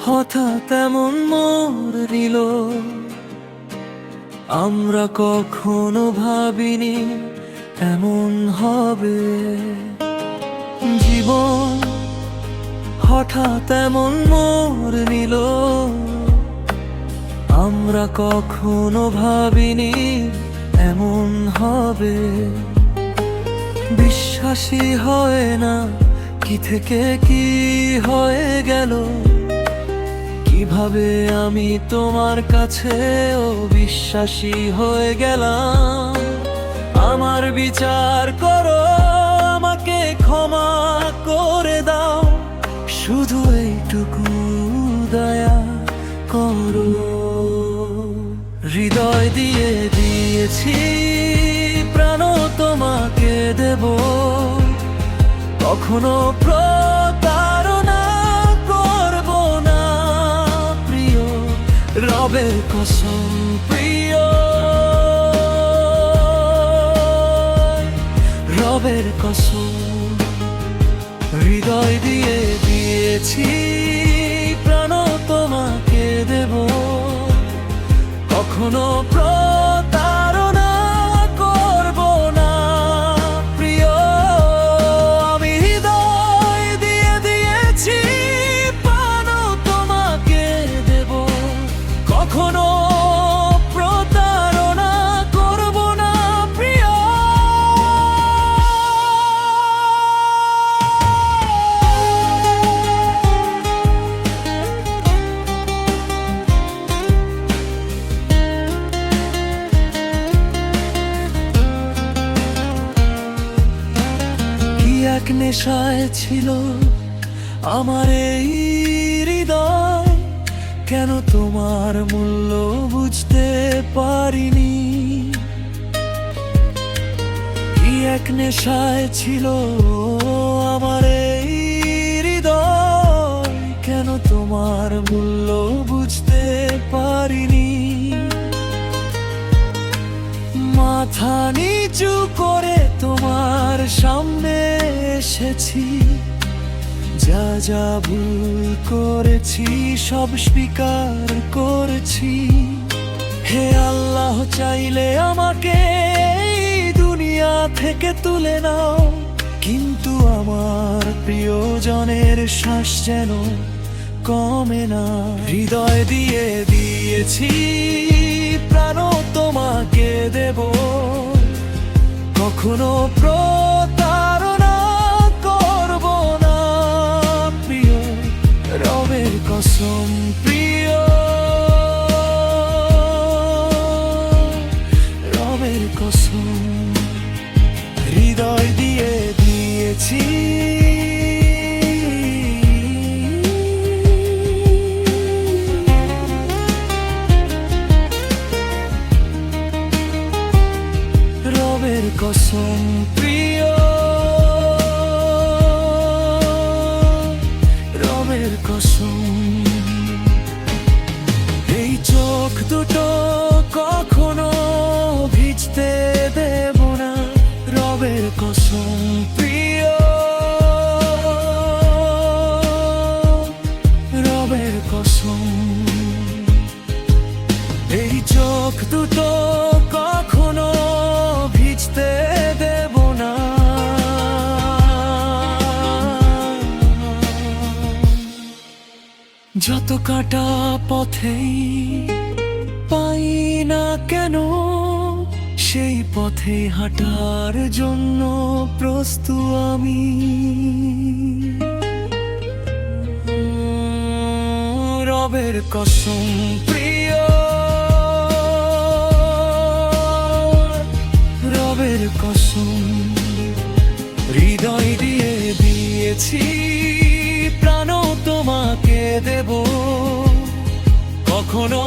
হঠাৎ এমন মোড় নিল, আমরা কখনো ভাবিনি এমন হবে। জীবন হঠাৎ এমন মোড় নিল, আমরা কখনো ভাবিনি এমন হবে। বিশ্বাসই হয় না কি থেকে কি হয়ে গেল, কিভাবে আমি তোমার কাছেও বিশ্বাসী হয়ে গেলাম। আমার বিচার করো, আমাকে ক্ষমা করে দাও, শুধু এইটুকু দয়া করো। হৃদয় দিয়ে দিয়েছি প্রাণ তোমাকে দেব, কখনো প্রতারণা করব না প্রিয়। রবের কসম প্রিয়, রবের কসম। হৃদয় দিয়ে দিয়েছি প্রাণ তোমাকে দেব, কখনো প্রতারণা করব না প্রিয়। আমি হৃদয় দিয়ে দিয়েছি প্রাণ তোমাকে দেব, কখনো প্রতারণা করব না প্রিয়। এক নেশায় ছিল আমার এই হৃদয়, কেন তোমার মূল্য বুঝতে পারিনি। কি এক নেশায় ছিল আমার এই হৃদয়, কেন তোমার মূল্য বুঝতে পারিনি। মাথা নিচু করে তোমার সামনে এসেছি, যা যা ভুল করেছি সব স্বীকার করেছি। হে আল্লাহ, চাইলে আমাকে এই দুনিয়া থেকে তুলে নাও, কিন্তু আমার প্রিয়জনের শ্বাস যেন কমে না। হৃদয় দিয়ে দিয়েছি প্রাণ তোমাকে দেব, কখনো প্রতারণা করব না প্রিয়। রবের কসম প্রিয়, রবের কসম। হৃদয় দিয়ে দিয়েছি কসম প্রিয়, রবের কসম। এই চোখ দুটো কখনো ভিজতে দেব না, রবের কসম প্রিয়, রবের কসম। এই চোখ দুটো কখনো ভিজতে দেব না। যত কাটা পথেই পাই না কেন, সেই পথে হাঁটার জন্য প্রস্তুত আমি। রবের কসম প্রিয়, রবের কসম। হৃদয় দিয়ে দিয়েছি প্রাণ তোমাকে দেব, কখনো